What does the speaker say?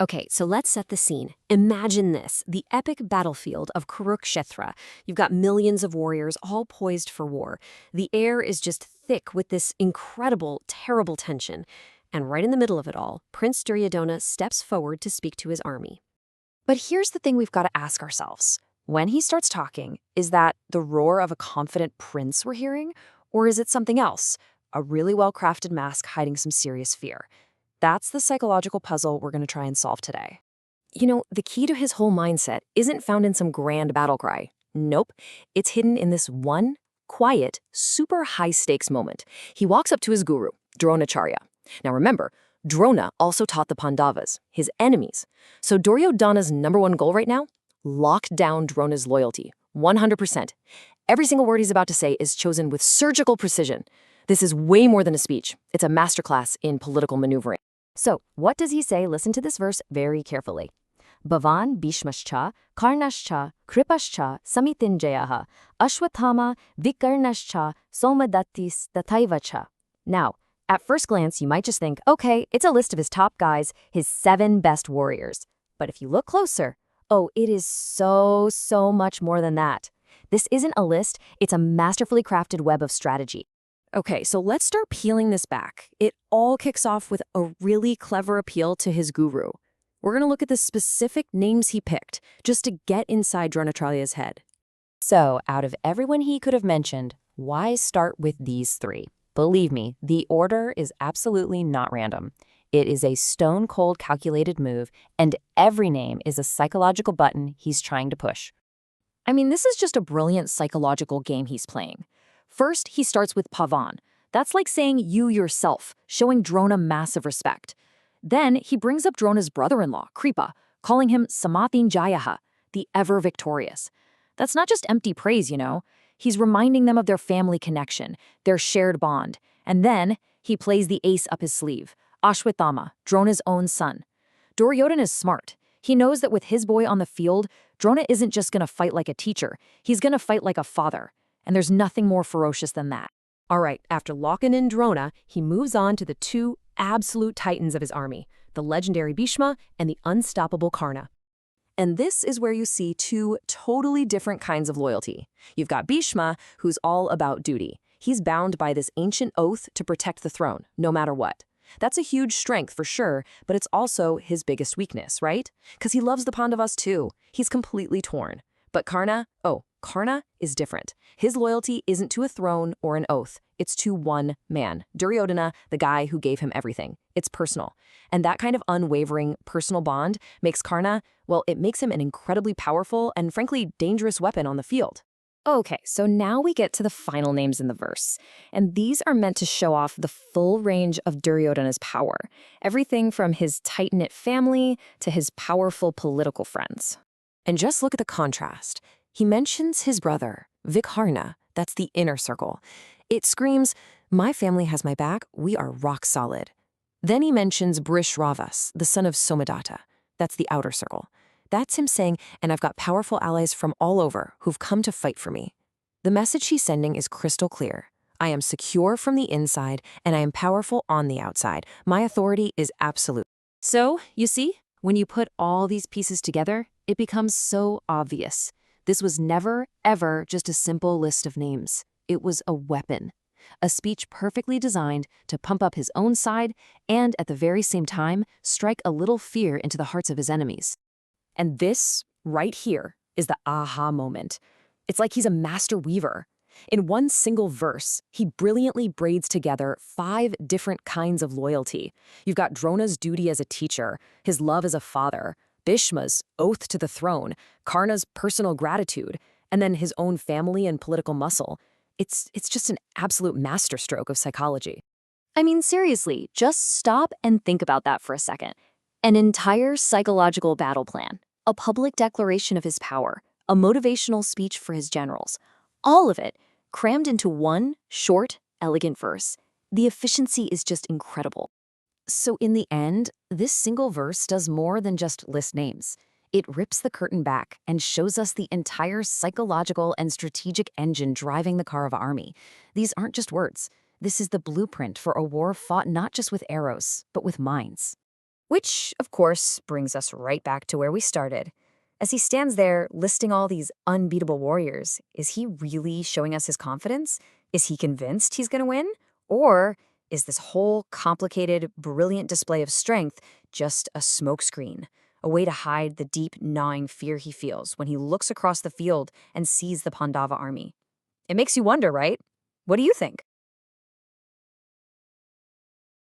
Okay, so let's set the scene. Imagine this, the epic battlefield of Kurukshetra. You've got millions of warriors all poised for war. The air is just thick with this incredible, terrible tension. And right in the middle of it all, Prince Duryodhana steps forward to speak to his army. But here's the thing we've got to ask ourselves. When he starts talking, is that the roar of a confident prince we're hearing? Or is it something else? A really well-crafted mask hiding some serious fear? That's the psychological puzzle we're going to try and solve today. The key to his whole mindset isn't found in some grand battle cry. Nope, it's hidden in this one, quiet, super high-stakes moment. He walks up to his guru, Dronacharya. Now remember, Drona also taught the Pandavas, his enemies. So Duryodhana's number one goal right now? Lock down Drona's loyalty, 100%. Every single word he's about to say is chosen with surgical precision. This is way more than a speech. It's a masterclass in political maneuvering. So, what does he say? Listen to this verse very carefully. Bhavan Bhishmascha, Karnascha, Kripascha, Samitinjayaha, Ashwathama, Vikarnascha, Somadattis, Tathaivacha. Now, at first glance, you might just think, okay, it's a list of his top guys, his 7 best warriors. But if you look closer, oh, it is so much more than that. This isn't a list, it's a masterfully crafted web of strategy. Okay, so let's start peeling this back. It all kicks off with a really clever appeal to his guru. We're going to look at the specific names he picked, just to get inside Dronacharya's head. So, out of everyone he could have mentioned, why start with these 3? Believe me, the order is absolutely not random. It is a stone-cold calculated move, and every name is a psychological button he's trying to push. I mean, this is just a brilliant psychological game he's playing. First, he starts with Pavan. That's like saying you yourself, showing Drona massive respect. Then, he brings up Drona's brother-in-law, Kripa, calling him Samathinjayaha, the ever-victorious. That's not just empty praise, He's reminding them of their family connection, their shared bond. And then, he plays the ace up his sleeve, Ashwathama, Drona's own son. Duryodhana is smart. He knows that with his boy on the field, Drona isn't just going to fight like a teacher. He's going to fight like a father. And there's nothing more ferocious than that. All right, after locking in Drona, he moves on to the 2 absolute titans of his army, the legendary Bhishma and the unstoppable Karna. And this is where you see 2 totally different kinds of loyalty. You've got Bhishma, who's all about duty. He's bound by this ancient oath to protect the throne, no matter what. That's a huge strength for sure, but it's also his biggest weakness, right? Because he loves the Pandavas too. He's completely torn. But Karna is different. His loyalty isn't to a throne or an oath. It's to one man, Duryodhana, the guy who gave him everything. It's personal. And that kind of unwavering personal bond makes Karna, it makes him an incredibly powerful and frankly dangerous weapon on the field. Okay, so now we get to the final names in the verse. And these are meant to show off the full range of Duryodhana's power. Everything from his tight-knit family to his powerful political friends. And just look at the contrast. He mentions his brother, Vikarna, that's the inner circle. It screams, my family has my back, we are rock solid. Then he mentions Brishravas, the son of Somadatta. That's the outer circle. That's him saying, and I've got powerful allies from all over who've come to fight for me. The message he's sending is crystal clear. I am secure from the inside, and I am powerful on the outside. My authority is absolute. So, you see, when you put all these pieces together, it becomes so obvious. This was never, ever just a simple list of names. It was a weapon. A speech perfectly designed to pump up his own side and, at the very same time, strike a little fear into the hearts of his enemies. And this, right here, is the aha moment. It's like he's a master weaver. In one single verse, he brilliantly braids together 5 different kinds of loyalty. You've got Drona's duty as a teacher, his love as a father, Bhishma's oath to the throne, Karna's personal gratitude, and then his own family and political muscle. It's just an absolute masterstroke of psychology. I mean, seriously, just stop and think about that for a second. An entire psychological battle plan, a public declaration of his power, a motivational speech for his generals, all of it crammed into one short, elegant verse. The efficiency is just incredible. So in the end, this single verse does more than just list names. It rips the curtain back and shows us the entire psychological and strategic engine driving the Kaurava army. These aren't just words. This is the blueprint for a war fought not just with arrows, but with minds. Which, of course, brings us right back to where we started. As he stands there listing all these unbeatable warriors, is he really showing us his confidence? Is he convinced he's going to win? Or is this whole complicated, brilliant display of strength just a smokescreen, a way to hide the deep, gnawing fear he feels when he looks across the field and sees the Pandava army? It makes you wonder, right? What do you think?